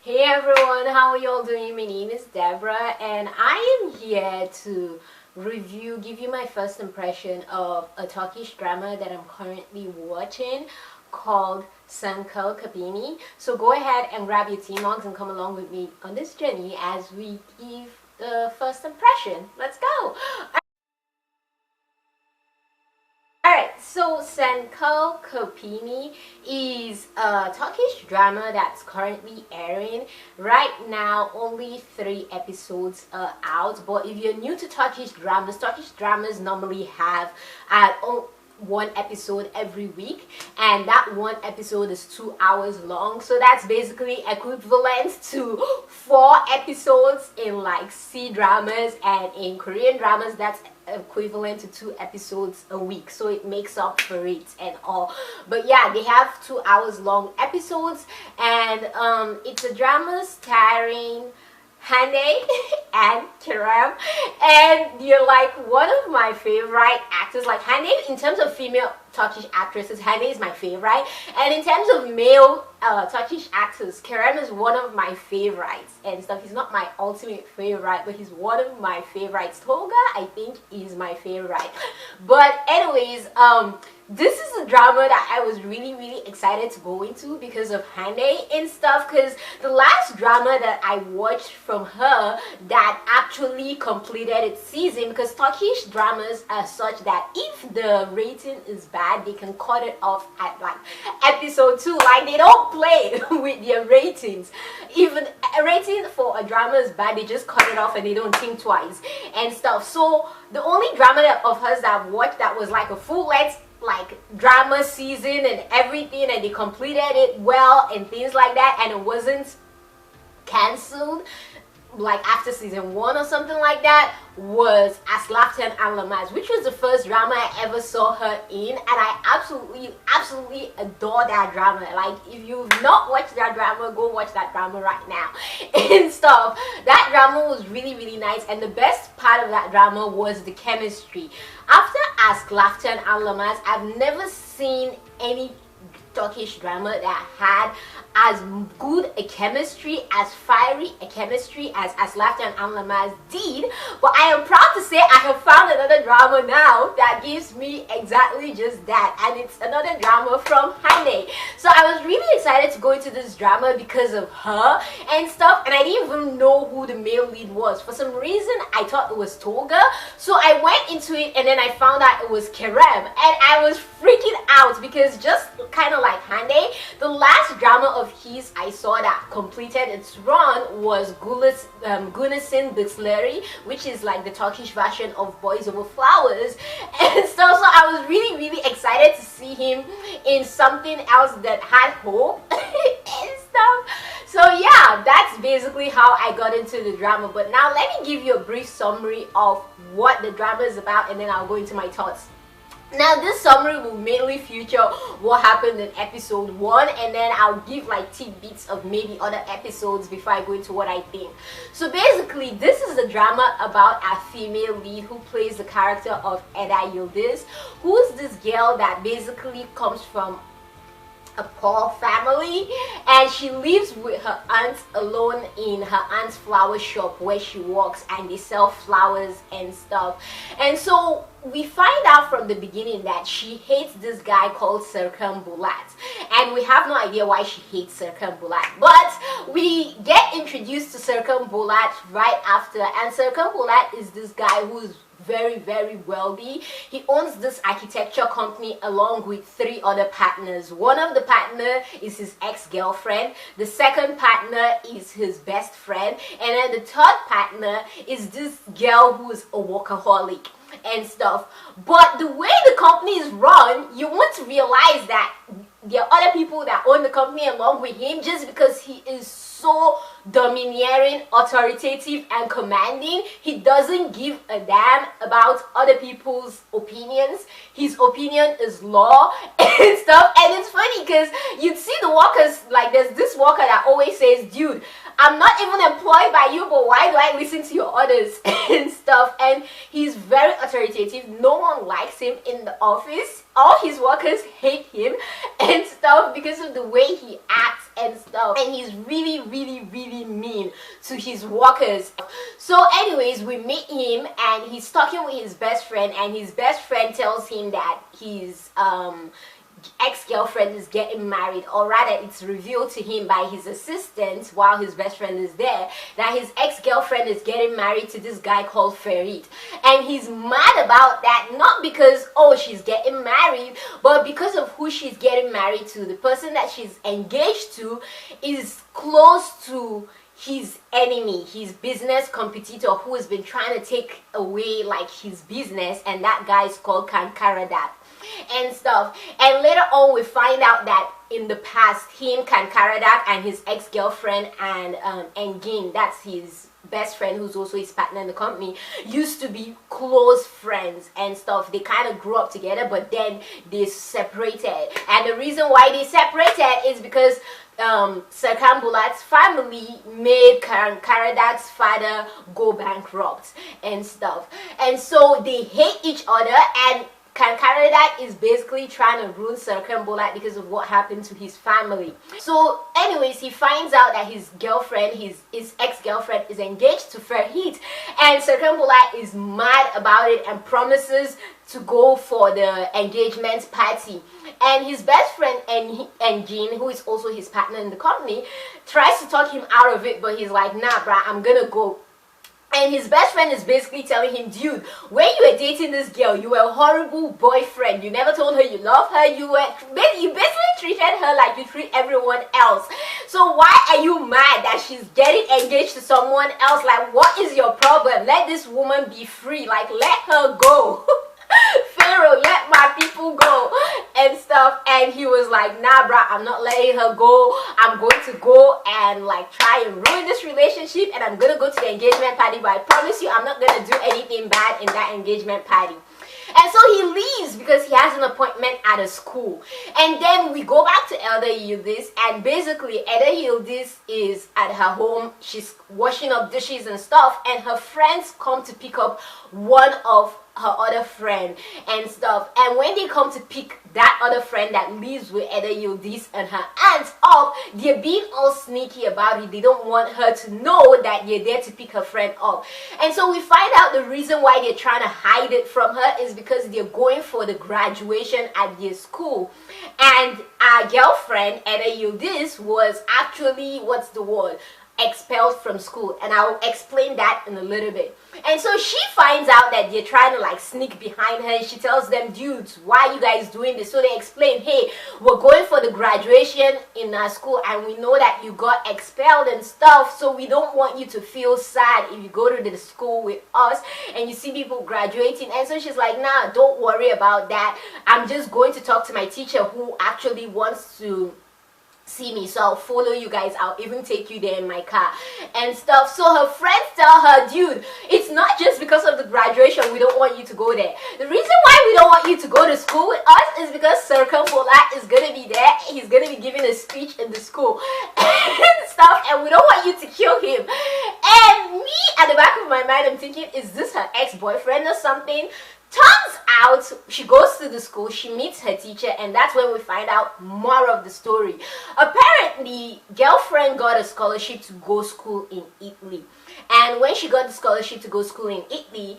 Hey everyone, how are you all doing? My name is Deborah and I am here to give you my first impression of a Turkish drama that I'm currently watching called Kapımı. So go ahead and grab your tea mugs and come along with me on this journey as we give the first impression. Let's go! Alright, so Kapımı is a Turkish drama that's currently airing. Right now, only 3 episodes are out. But if you're new to Turkish dramas normally have one episode every week, and that one episode is 2 hours long, so that's basically equivalent to 4 episodes in like C dramas, and in Korean dramas that's equivalent to 2 episodes a week, so it makes up for it and all. But yeah, they have 2 hours long episodes, and it's a drama starring Hande and Kerem, and you're like one of my favorite actors. Like Hande, in terms of female Turkish actresses, Hande is my favorite, and in terms of male Turkish actors, Kerem is one of my favorites and stuff. He's not my ultimate favorite, but he's one of my favorites. Tolga, I think, is my favorite. But anyways, this is a drama that I was really excited to go into because of Hande and stuff, because the last drama that I watched from her that actually completed its season, because Turkish dramas are such that if the rating is bad, they can cut it off at like episode 2. Like, they don't play with their ratings. Even a rating for a drama is bad, they just cut it off and they don't think twice and stuff. So the only drama of hers that I've watched that was like a full-length like drama season and everything, and they completed it well and things like that, and it wasn't cancelled like after season 1 or something like that, was Aslak'tan Anlamaz, which was the first drama I ever saw her in, and I absolutely adore that drama. Like, if you've not watched that drama, go watch that drama right now and stuff. That drama was really nice, and the best part of that drama was the chemistry. After Aslak'tan Anlamaz, I've never seen any Turkish drama that had as good a chemistry, as fiery a chemistry as Aslak'tan Anlamaz did. But I am proud to say I have found another drama now that gives me exactly just that, and it's another drama from Hande. So I was really excited to go into this drama because of her and stuff, and I didn't even know who the male lead was. For some reason I thought it was Tolga, so I went into it and then I found out it was Kerem, and I was freaking out because, just kind of like Hande, the last drama of his I saw that completed its run was Güneşin Bıçları, which is like the Turkish version of Boys Over Flowers and stuff. So I was really excited to see him in something else that had hope and stuff. So yeah, that's basically how I got into the drama. But now let me give you a brief summary of what the drama is about, and then I'll go into my thoughts. Now, this summary will mainly feature what happened in episode 1, and then I'll give like tidbits of maybe other episodes before I go into what I think. So basically, this is a drama about a female lead who plays the character of Yildiz, who's this girl that basically comes from a poor family, and she lives with her aunt alone in her aunt's flower shop where she works, and they sell flowers and stuff. And so we find out from the beginning that she hates this guy called Serkan, and we have no idea why she hates Serkan, but we get introduced to Serkan right after. And Serkan is this guy who's very wealthy. He owns this architecture company along with 3 other partners. One of the partner is his ex-girlfriend, the second partner is his best friend, and then the third partner is this girl who is a workaholic and stuff. But the way the company is run, you want to realize that there are other people that own the company along with him, just because he is so domineering, authoritative, and commanding. He doesn't give a damn about other people's opinions. His opinion is law and stuff. And it's funny because you'd see the workers, like there's this worker that always says, dude, I'm not even employed by you, but why do I listen to your orders and stuff? And he's very authoritative. No one likes him in the office all his workers hate him and stuff because of the way he acts and stuff, and he's really mean to his workers. So anyways, we meet him and he's talking with his best friend, and his best friend tells him that his ex-girlfriend is getting married, or rather it's revealed to him by his assistant while his best friend is there that his ex-girlfriend is getting married to this guy called Farid, and he's mad about that, not because oh she's getting married, but because of who she's getting married to. The person that she's engaged to is close to his enemy, his business competitor, who has been trying to take away like his business, and that guy is called Kankaradat and stuff. And later on we find out that in the past, him, Kankaradat, and his ex-girlfriend and Engin, that's his best friend who's also his partner in the company, used to be close friends and stuff. They kind of grew up together, but then they separated, and the reason why they separated is because Serkan Bolat's family made Karadat's father go bankrupt and stuff, and so they hate each other, and Kankaradat is basically trying to ruin Serkan Bolat because of what happened to his family. So anyways, he finds out that his girlfriend, his ex-girlfriend, is engaged to Farid, and Serkan Bolat is mad about it and promises to go for the engagement party. And his best friend Engin, who is also his partner in the company, tries to talk him out of it, but he's like, nah bruh, I'm gonna go. And his best friend is basically telling him, dude, when you were dating this girl, you were a horrible boyfriend. You never told her you love her. You basically treated her like you treat everyone else. So why are you mad that she's getting engaged to someone else? Like, what is your problem? Let this woman be free. Like, let her go. Pharaoh, let my people go and stuff. And he was like, nah bruh, I'm not letting her go. I'm going to go and like try and ruin this relationship, and I'm gonna go to the engagement party, but I promise you I'm not gonna do anything bad in that engagement party. And so he leaves because he has an appointment at a school. And then we go back to Elder Yildiz, and basically Elder Yildiz is at her home. She's washing up dishes and stuff, and her friends come to pick up one of her other friend and stuff. And when they come to pick that other friend that lives with Elder Yildiz and her aunt up, they're being all sneaky about it. They don't want her to know that they're there to pick her friend up. And so we find out the reason why they're trying to hide it from her is because they're going for the graduation at their school. And our girlfriend Elder Yildiz was actually, what's the word, expelled from school, and I'll explain that in a little bit. And so she finds out that they're trying to like sneak behind her, and she tells them, dudes, why are you guys doing this? So they explain, hey, we're going for the graduation in our school, and we know that you got expelled and stuff, so we don't want you to feel sad if you go to the school with us and you see people graduating. And so she's like, nah, don't worry about that. I'm just going to talk to my teacher who actually wants to see me, so I'll follow you guys. I'll even take you there in my car and stuff. So her friends tell her, dude, it's not just because of the graduation we don't want you to go there. The reason why we don't want you to go to school with us is because Serkan Bolat is gonna be there. He's gonna be giving a speech in the school and stuff, and we don't want you to kill him. And me, at the back of my mind, I'm thinking, is this her ex-boyfriend or something? Turns out she goes to the school, she meets her teacher, and that's when we find out more of the story. Apparently, girlfriend got a scholarship to go school in Italy. And when she got the scholarship to go school in Italy,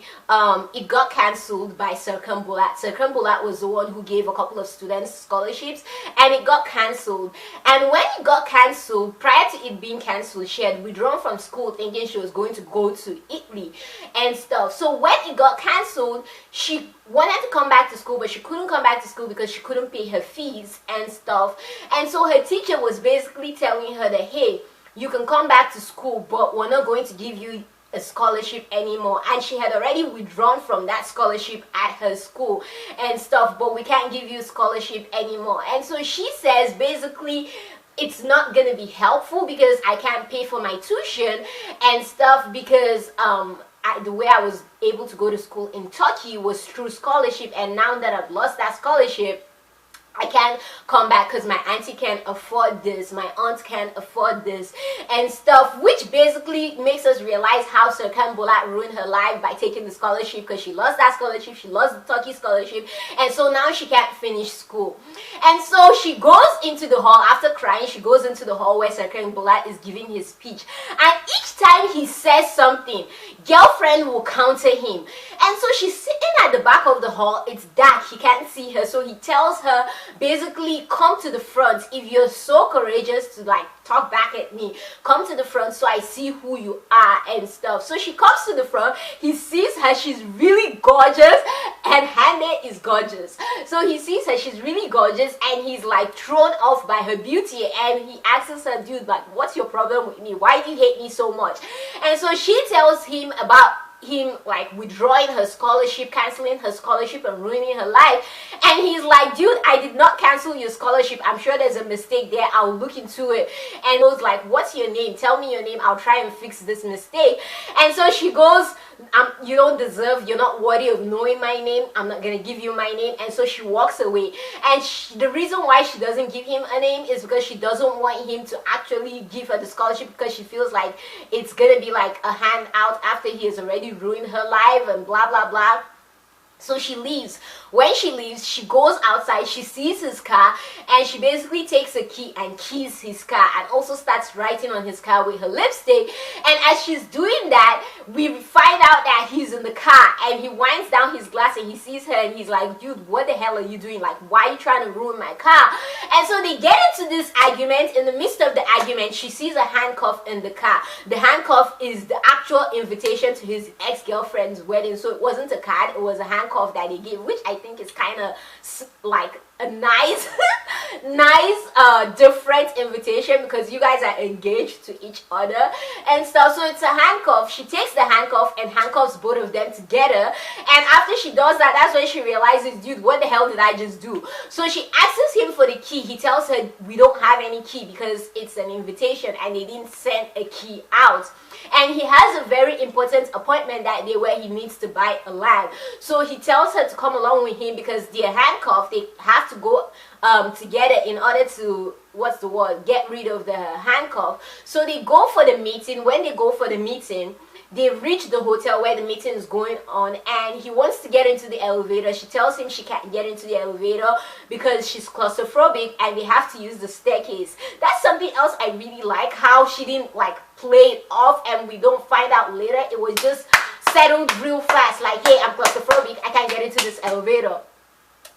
it got cancelled by Serkan Bolat. Serkan Bolat was the one who gave a couple of students scholarships, and it got cancelled. And when it got cancelled, prior to it being cancelled, she had withdrawn from school thinking she was going to go to Italy and stuff. So when it got cancelled, she wanted to come back to school, but she couldn't come back to school because she couldn't pay her fees and stuff. And so her teacher was basically telling her that, hey, you can come back to school, but we're not going to give you a scholarship anymore. And she had already withdrawn from that scholarship at her school and stuff, but we can't give you a scholarship anymore. And so she says basically it's not gonna be helpful because I can't pay for my tuition and stuff, because the way I was able to go to school in Turkey was through scholarship, and now that I've lost that scholarship, I can't come back because my auntie can't afford this, my aunt can't afford this and stuff, which basically makes us realize how Serkan Bolat ruined her life by taking the scholarship, because she lost that scholarship, she lost the Turkey scholarship, and so now she can't finish school. And so she goes into the hall, after crying, she goes into the hall where Serkan Bolat is giving his speech, and each time he says something, girlfriend will counter him. And so she's sitting at the back of the hall, it's dark, he can't see her, so he tells her, basically, come to the front. If you're so courageous to like talk back at me, come to the front so I see who you are and stuff. So she comes to the front, he sees her, she's really gorgeous, and Hande is gorgeous. So he sees her, she's really gorgeous, and he's like thrown off by her beauty, and he asks her, dude, like, what's your problem with me? Why do you hate me so much? And so she tells him about him like withdrawing her scholarship, canceling her scholarship and ruining her life. And he's like, dude, I did not cancel your scholarship, I'm sure there's a mistake there, I'll look into it. And he was like, what's your name? Tell me your name, I'll try and fix this mistake. And so she goes, you don't deserve, you're not worthy of knowing my name, I'm not gonna give you my name. And so she walks away, and the reason why she doesn't give him a name is because she doesn't want him to actually give her the scholarship, because she feels like it's gonna be like a handout after he has already ruined her life and blah blah blah. So she leaves. When she leaves, she goes outside, she sees his car, and she basically takes a key and keys his car, and also starts writing on his car with her lipstick. And as she's doing that, we find out that he's in the car, and he winds down his glass and he sees her, and he's like, dude, what the hell are you doing? Like, why are you trying to ruin my car? And so they get into this argument. In the midst of the argument, she sees a handcuff in the car. The handcuff is the actual invitation to his ex-girlfriend's wedding. So it wasn't a card, it was a handcuff that he gave, which I think is kind of like a nice different invitation, because you guys are engaged to each other and stuff. So it's a handcuff. She takes the handcuff and handcuffs both of them together, and after she does that, that's when she realizes, dude, what the hell did I just do? So she asks him for the key. He tells her, we don't have any key because it's an invitation and they didn't send a key out. And he has a very important appointment that day where he needs to buy a land. So he tells her to come along with him, because they're handcuffed, they have to go together in order to, what's the word, get rid of the handcuff. So they go for the meeting. When they go for the meeting, they reach the hotel where the meeting is going on, and he wants to get into the elevator. She tells him she can't get into the elevator because she's claustrophobic and they have to use the staircase. That's something else I really like, how she didn't like play it off and we don't find out later. It was just settled real fast, like, hey, I'm claustrophobic, I can't get into this elevator.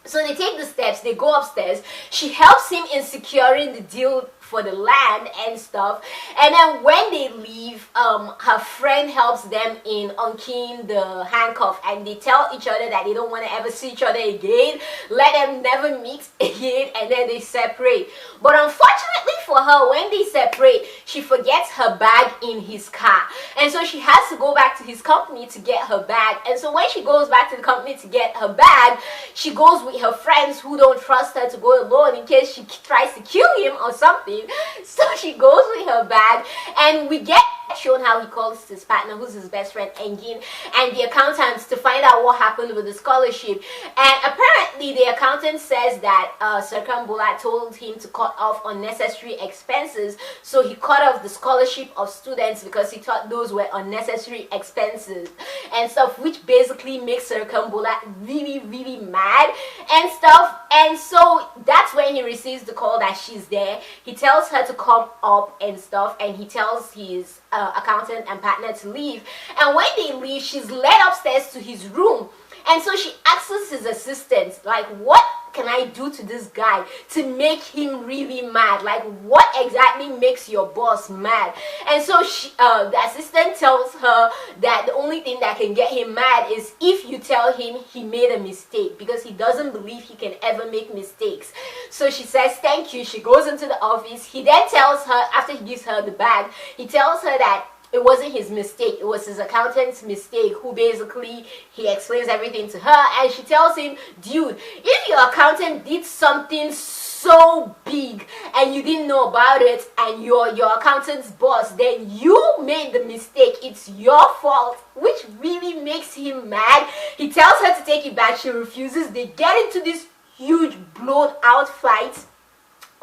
So they take the steps, they go upstairs. She helps him in securing the deal for the land and stuff, and then when they leave, her friend helps them in unkeying the handcuff, and they tell each other that they don't want to ever see each other again, let them never meet again, and then they separate. But unfortunately for her, when they separate, she forgets her bag in his car, and so she has to go back to his company to get her bag. And so when she goes back to the company to get her bag, she goes with her friends who don't trust her to go alone in case she tries to kill him or something. So she goes with her bag, and we get shown how he calls his partner, who's his best friend, Engin, and the accountants to find out what happened with the scholarship. And apparently the accountant says that Serkan Bolat told him to cut off unnecessary expenses, so he cut off the scholarship of students because he thought those were unnecessary expenses and stuff, which basically makes Serkan Bolat really, really mad and stuff. And so that's when he receives the call that she's there. He tells her to come up and stuff, and he tells his accountant and partner to leave. And when they leave, she's led upstairs to his room, and so she asks his assistant, like, what can I do to this guy to make him really mad? Like, what exactly makes your boss mad? And so she, the assistant tells her that the only thing that can get him mad is if you tell him he made a mistake, because he doesn't believe he can ever make mistakes. So she says thank you. She goes into the office. He then tells her, after he gives her the bag, he tells her that it wasn't his mistake, it was his accountant's mistake, who basically, he explains everything to her, and she tells him, dude, if your accountant did something so big and you didn't know about it, and you're your accountant's boss, then you made the mistake, it's your fault, which really makes him mad. He tells her to take it back, she refuses. They get into this huge blown out fight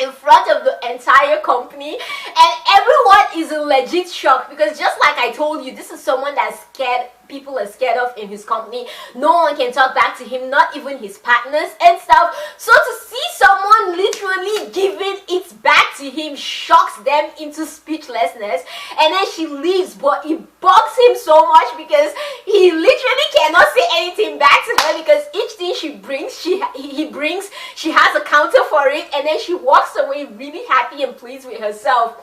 in front of the entire company, and everyone is in legit shock because, just like I told you, this is someone that's scared, people are scared of in his company. No one can talk back to him, not even his partners and stuff. So to see someone literally giving it back to him shocks them into speechlessness, and then she leaves, but it bugs him so much because he literally cannot say anything back to her, because each thing she brings, he brings, she has a counter for it, and then she walks away really happy and pleased with herself.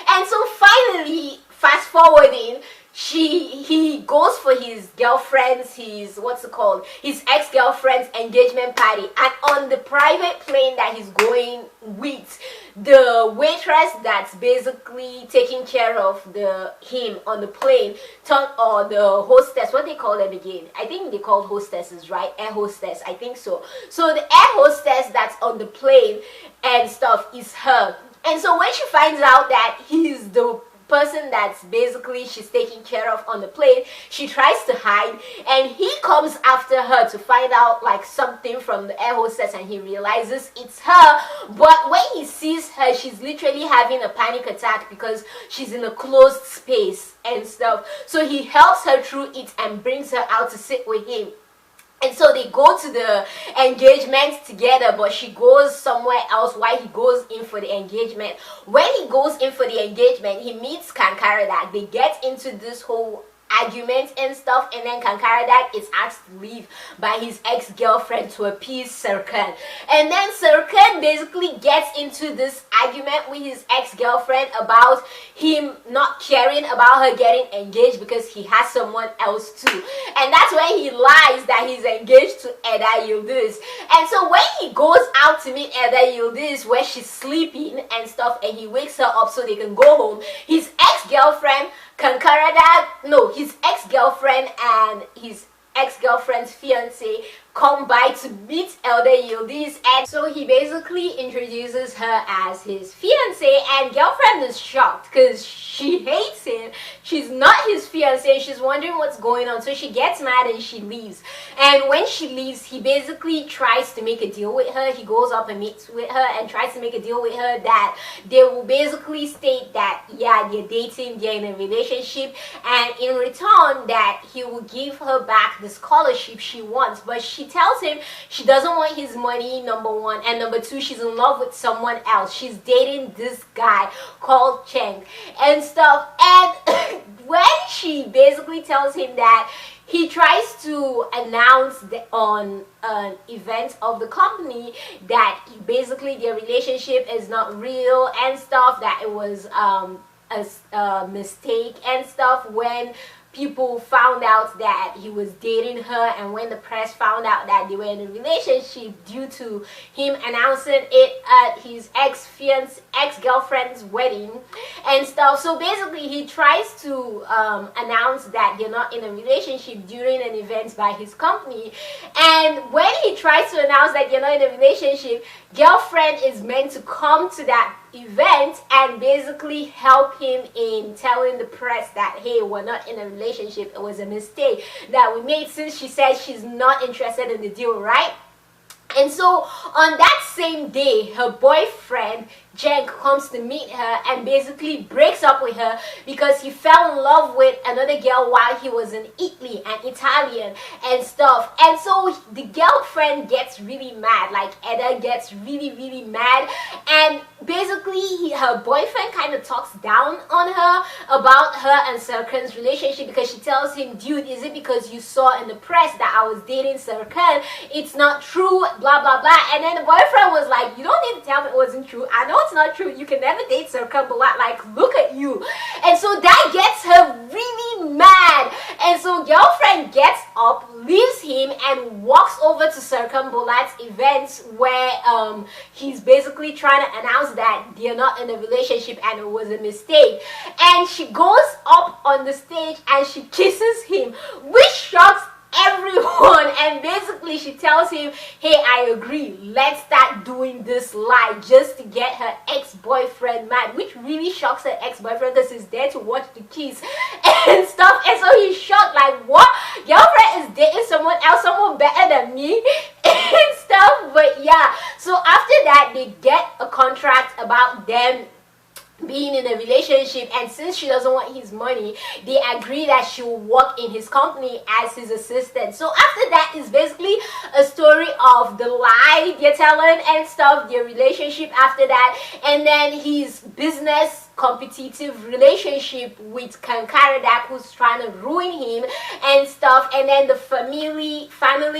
And so finally, fast forwarding, he goes for his girlfriend's, his ex-girlfriend's engagement party, and on the private plane that he's going with, the waitress that's basically taking care of him on the plane, or the hostess, what they call them again? I think they call hostesses, right? Air hostess, I think so. So the air hostess that's on the plane and stuff is her. And so when she finds out that he's the person that's basically she's taking care of on the plane, she tries to hide, and he comes after her to find out like something from the air hostess, and he realizes it's her. But when he sees her, she's literally having a panic attack because she's in a closed space and stuff. So he helps her through it and brings her out to sit with him. And so they go to the engagement together, but she goes somewhere else while he goes in for the engagement. When he goes in for the engagement, he meets Kankaradak. They get into this whole argument and stuff, and then Kankaradak is asked to leave by his ex-girlfriend to appease Serkan. And then Serkan basically gets into this argument with his ex-girlfriend about him not caring about her getting engaged because he has someone else too. And that's when he lies that he's engaged to Eda Yildiz. And so when he goes out to meet Eda Yildiz where she's sleeping and stuff, and he wakes her up so they can go home, his ex-girlfriend his ex-girlfriend and his ex-girlfriend's fiance come by to meet Elder Yildiz, and so he basically introduces her as his fiance, and girlfriend is shocked because she hates him. She's not his fiance. She's wondering what's going on, so she gets mad and she leaves. And when she leaves, he basically tries to make a deal with her. He goes up and meets with her and tries to make a deal with her that they will basically state that yeah, they're dating, they're in a relationship, and in return that he will give her back the scholarship she wants. But she tells him she doesn't want his money, number one, and number two, she's in love with someone else. She's dating this guy called Cheng and stuff. And when she basically tells him that, he tries to announce on an event of the company that basically their relationship is not real and stuff, that it was a mistake and stuff when people found out that he was dating her, and when the press found out that they were in a relationship due to him announcing it at his ex-girlfriend's wedding and stuff. So basically he tries to announce that they're not in a relationship during an event by his company, and when he tries to announce that they're not in a relationship, girlfriend is meant to come to that event and basically help him in telling the press that hey, we're not in a relationship, it was a mistake that we made, since she said she's not interested in the deal, right? And so on that same day, her boyfriend Jen comes to meet her and basically breaks up with her because he fell in love with another girl while he was in Italy, an Italian and stuff. And so the girlfriend gets really mad, like Eda gets really mad, and basically her boyfriend kind of talks down on her about her and Serkan's relationship, because she tells him, dude, is it because you saw in the press that I was dating Serkan? It's not true, blah blah blah. And then the boyfriend was like, you don't need to tell me it wasn't true. I know it's not true. You can never date serkan, bolat. Like, look at you. And so that gets her really mad. And so girlfriend gets up, leaves him, and walks over to serkan bolat's events where he's basically trying to announce that they're not in a relationship and it was a mistake. And she goes up on the stage and she kisses him, which shocks everyone. And basically she tells him, hey, I agree, let's start doing this lie, just to get her ex-boyfriend mad, which really shocks her ex-boyfriend because he's there to watch the kiss and stuff. And so he's shocked, like, what? Girlfriend is dating someone else, someone better than me? and stuff. But yeah, so after that they get a contract about them being in a relationship, and since she doesn't want his money, they agree that she will work in his company as his assistant. So after that is basically a story of the lie they're telling and stuff, their relationship after that, and then his business competitive relationship with Kankaradak, who's trying to ruin him and stuff, and then the family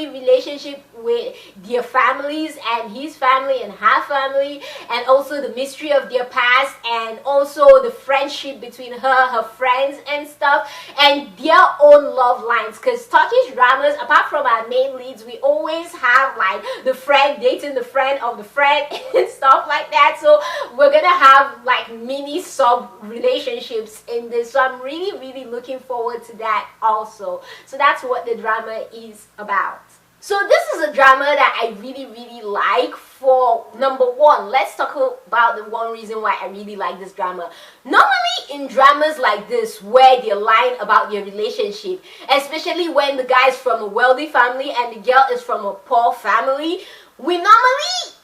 relationship with their families and his family and her family, and also the mystery of their past, and also the friendship between her friends and stuff, and their own love lines. Because Turkish dramas, apart from our main leads, we always have like the friend dating the friend of the friend and stuff like that. So we're gonna have like mini sub relationships in this, so I'm really looking forward to that also. So that's what the drama is about. So this is a drama that I really like. For number one, let's talk about the one reason why I really like this drama. Normally in dramas like this where they're lying about their relationship, especially when the guy's from a wealthy family and the girl is from a poor family, we normally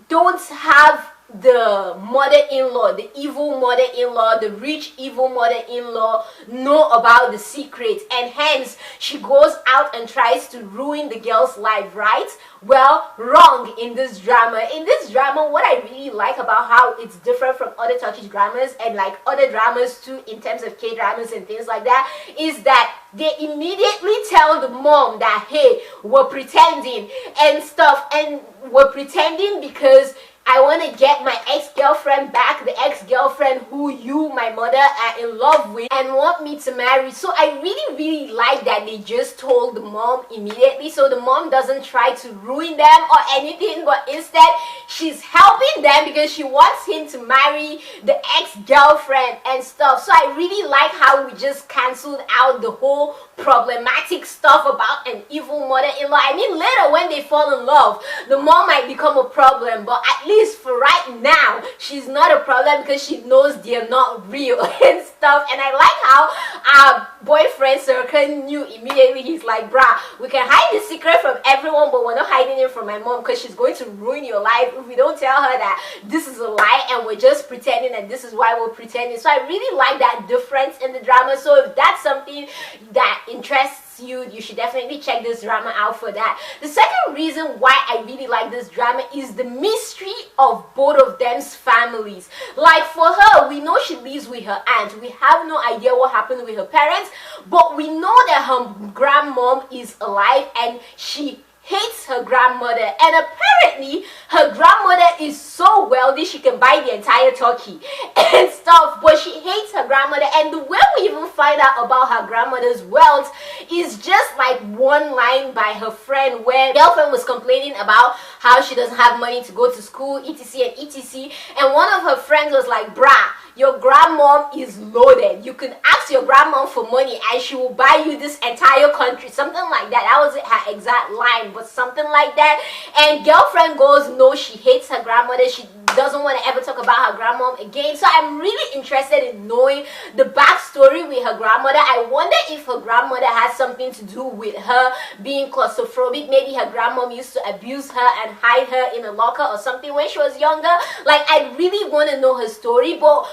don't have the mother-in-law, the evil mother-in-law, the rich evil mother-in-law know about the secret, and hence she goes out and tries to ruin the girl's life, right? Well, wrong in this drama. In this drama, what I really like about how it's different from other Turkish dramas and like other dramas too in terms of K-dramas and things like that, is that they immediately tell the mom that, hey, we're pretending and stuff, and we're pretending because I want to get my ex-girlfriend back, the ex-girlfriend who you, my mother, are in love with and want me to marry. So I really like that they just told the mom immediately, so the mom doesn't try to ruin them or anything, but instead she's helping them because she wants him to marry the ex-girlfriend and stuff. So I really like how we just cancelled out the whole problematic stuff about an evil mother-in-law. I mean, later when they fall in love, the mom might become a problem, but at least for right now, she's not a problem because she knows they're not real and stuff. And I like how our boyfriend Serkan knew immediately. He's like, bruh, we can hide the secret from everyone, but we're not hiding it from my mom because she's going to ruin your life if we don't tell her that this is a lie and we're just pretending and this is why we're pretending. So I really like that difference in the drama. So if that's something that interests you, you should definitely check this drama out for that. The second reason why I really like this drama is the mystery of both of them's families. Like for her, we know she lives with her aunt. We have no idea what happened with her parents, but we know that her grandmom is alive and she hates her grandmother, and apparently her grandmother is so wealthy she can buy the entire Turkey and stuff, but she hates her grandmother. And the way we even find out about her grandmother's wealth is just like one line by her friend, where the girlfriend was complaining about how she doesn't have money to go to school, etc and etc, and one of her friends was like, bruh, your grandmom is loaded. You can ask your grandmom for money and she will buy you this entire country. Something like that. That was her exact line, but something like that. And girlfriend goes, no, she hates her grandmother. She doesn't want to ever talk about her grandmom again. So I'm really interested in knowing the backstory with her grandmother. I wonder if her grandmother has something to do with her being claustrophobic. Maybe her grandmom used to abuse her and hide her in a locker or something when she was younger. Like, I really want to know her story, but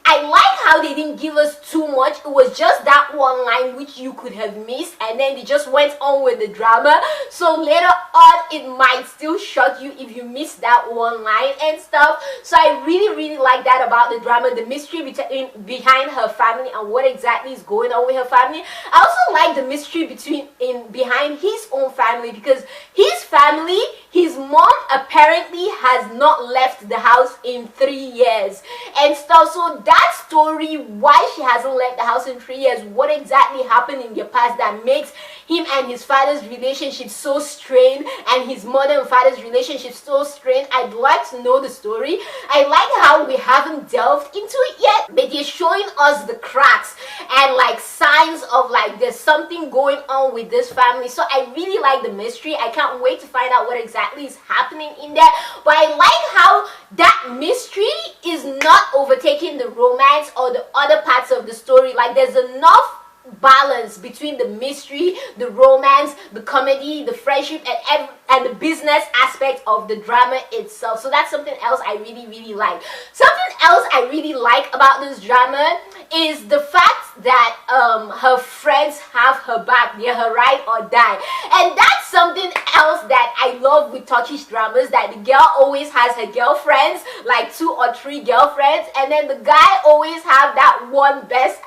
I like how they didn't give us too much. It was just that one line which you could have missed, and then they just went on with the drama. So later on, it might still shock you if you miss that one line and stuff. So I really like that about the drama, the mystery behind her family and what exactly is going on with her family. I also like the mystery behind his own family, because his family, his mom apparently has not left the house in 3 years and stuff. So that story, why she hasn't left the house in 3 years, what exactly happened in their past that makes him and his father's relationship so strained and his mother and father's relationship so strained, I'd like to know the story. I like how we haven't delved into it yet, but they're showing us the cracks and like signs of like there's something going on with this family. So I really like the mystery. I can't wait to find out what exactly is happening in there. But I like how that mystery is not overtaking the romance or the other parts of the story. Like, there's enough balance between the mystery, the romance, the comedy, the friendship, and the business aspect of the drama itself. So that's something else I really like. Something else I really like about this drama is the fact that her friends have her back. They're her ride or die, and that's something else that I love with Turkish dramas, that the girl always has her girlfriends, like 2 or 3 girlfriends, and then the guy always has that one best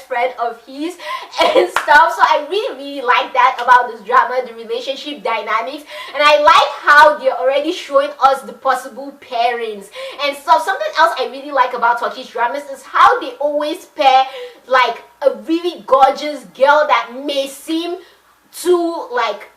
friend of his and stuff. So I really like that about this drama, the relationship dynamics, and I like how they're already showing us the possible pairings and stuff. Something else I really like about Turkish dramas is how they always pair like a really gorgeous girl that may seem too like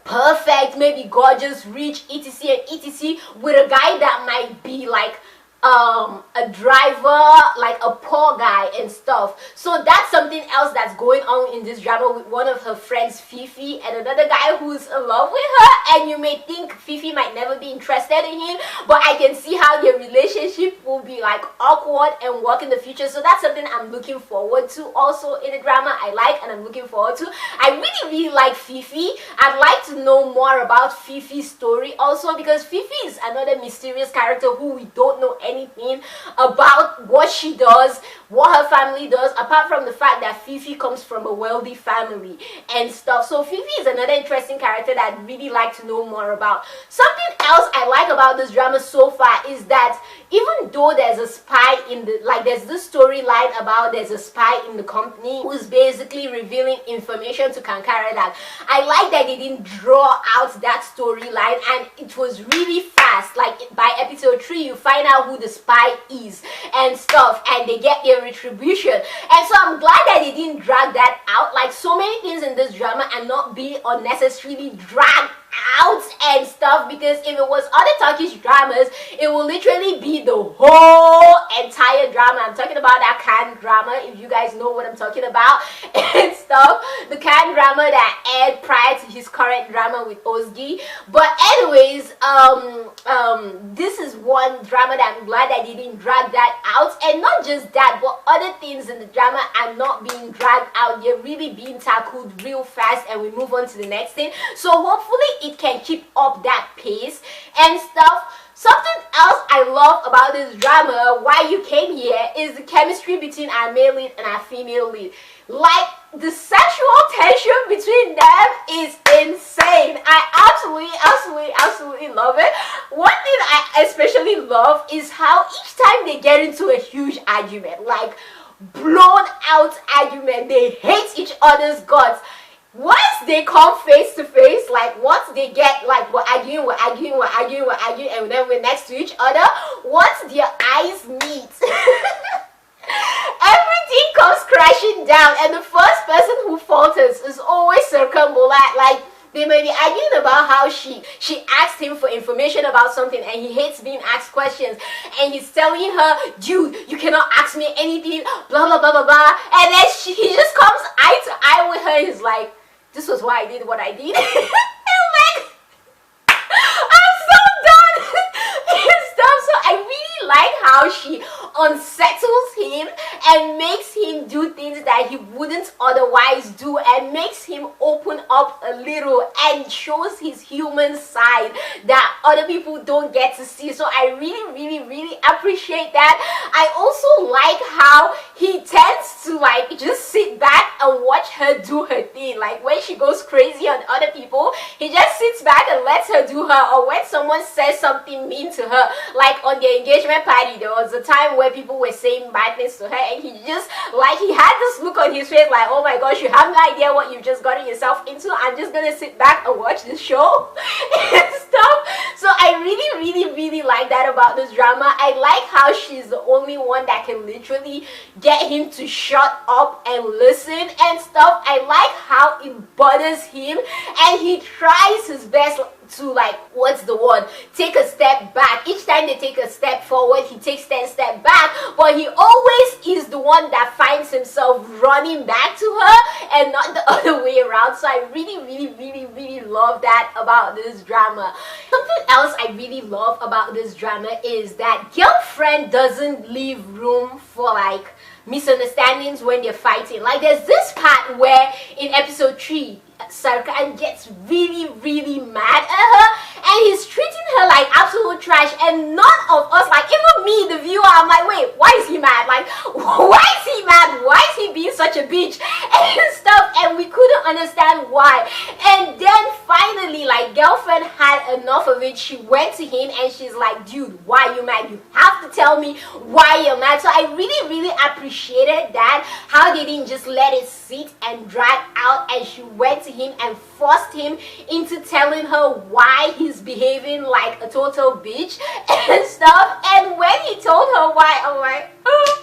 perfect, maybe gorgeous, rich, etc and etc, with a guy that might be like a driver, like a poor guy and stuff. So that's something else that's going on in this drama with one of her friends, Fifi, and another guy who's in love with her. And you may think Fifi might never be interested in him, but I can see how their relationship will be like awkward and work in the future. So that's something I'm looking forward to also in the drama. I like and I'm looking forward to. I really like Fifi. I'd like to know more about Fifi's story also, because Fifi is another mysterious character who we don't know anything about what she does, what her family does, apart from the fact that Fifi comes from a wealthy family and stuff. So Fifi is another interesting character that I'd really like to know more about. Something else I like about this drama so far is that even though there's a spy in the, like there's this storyline about there's a spy in the company who's basically revealing information to Kankara, that I like that they didn't draw out that storyline and it was really fast. Like by episode 3 you find out who the spy is and stuff, and they get their retribution. And so I'm glad that they didn't drag that out. Like so many things in this drama are not being unnecessarily dragged out and stuff, because if it was other Turkish dramas it will literally be the whole entire drama. I'm talking about that Can drama, if you guys know what I'm talking about and stuff, the Can drama that aired prior to his current drama with Ozgi. But anyways, this is one drama that I'm glad that they didn't drag that out. And not just that, but other things in the drama are not being dragged out. They're really being tackled real fast and we move on to the next thing. So hopefully it can keep up that pace and stuff. Something else I love about this drama, why you came here, is the chemistry between our male lead and our female lead. Like the sexual tension between them is insane. I absolutely love it. One thing I especially love is how each time they get into a huge argument, like blown out argument, they hate each other's guts. Once they come face to face, like once they get like we're arguing, and then we're next to each other, once their eyes meet, everything comes crashing down, and the first person who falters is always serkan, bolat. Like they may be arguing about how she asked him for information about something and he hates being asked questions, and he's telling her, dude, you cannot ask me anything, blah blah blah blah blah, and then he just comes eye to eye with her. He's like, this was why I did what I did. I'm like, I'm so done and stuff. So I really like how she unsettles him and makes him do things that he wouldn't otherwise do, and makes him open up a little and shows his human side that other people don't get to see. So I really appreciate that. I also like how he tends to like just sit back and watch her do her thing. Like when she goes crazy on other people, he just sits back and lets her do her. Or when someone says something mean to her, like on the engagement party, there was a time where people were saying bad things to her, and he just like, he had this look on his face like, oh my gosh, you have no idea what you've just gotten yourself into. I'm just gonna sit back and watch this show and stuff. So I really like that about this drama. I like how she's the only one that can literally get him to shut up and listen and stuff. I like how it bothers him, and he tries his best to like, what's the word, take a step back. Each time they take a step forward, he takes 10 steps back, but he always is the one that finds himself running back to her and not the other way around. So I really love that about this drama. Something else I really love about this drama is that girlfriend doesn't leave room for like misunderstandings when they're fighting. Like there's this part where in episode 3, Serkan gets really mad at her and he's treating her like absolute trash, and none of us, like even me the viewer, I'm like, wait, why is he mad? Like why is he mad? Why is he being such a bitch and stuff? And we couldn't understand why. And then finally, like, girlfriend had enough of it. She went to him and she's like, dude, why are you mad? You have to tell me why you're mad. So I really appreciated that, how they didn't just let it sit and drag out, and she went to him and forced him into telling her why he's behaving like a total bitch and stuff. And when he told her why, I'm like, oh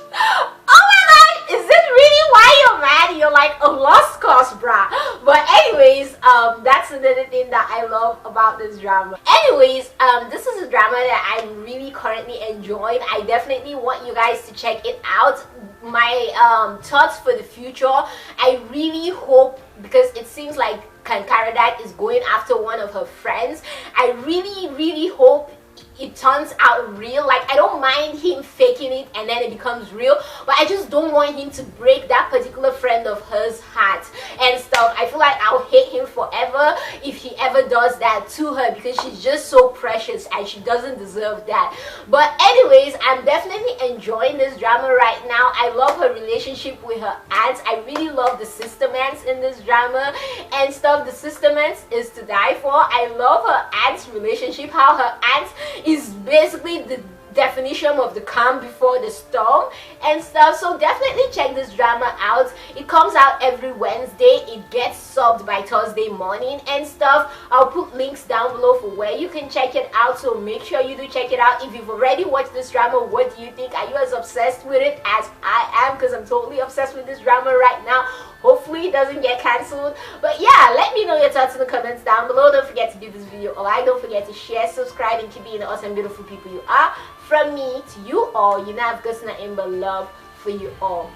my god, is this really why you're mad? You're like a lost cause, bruh. But anyways, that's another thing that I love about this drama. Anyways, this is a drama that I'm really currently enjoying. I definitely want you guys to check it out. My thoughts for the future, I really hope, because it seems like Karadak is going after one of her friends, I really hope it turns out real. Like, I don't mind him faking it and then it becomes real, but I just don't want him to break that particular friend of hers heart and stuff. I feel like I'll hate him forever if he ever does that to her, because she's just so precious and she doesn't deserve that. But anyways, I'm definitely enjoying this drama right now. I love her relationship with her aunts. I really love the sister mans in this drama and stuff. The sister mans is to die for. I love her aunt's relationship, how her aunt is basically the definition of the calm before the storm and stuff. So definitely check this drama out. It comes out every Wednesday. It gets subbed by Thursday morning and stuff. I'll put links down below for where you can check it out, so make sure you do check it out. If you've already watched this drama, what do you think? Are you as obsessed with it as I am? Because I'm totally obsessed with this drama right now. Hopefully it doesn't get cancelled. But yeah, let me know your thoughts in the comments down below. Don't forget to give this video a like. Don't forget to share, subscribe, and keep being the awesome, beautiful people you are. From me to you all, you know I've got nothing but love for you all.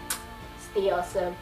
Stay awesome.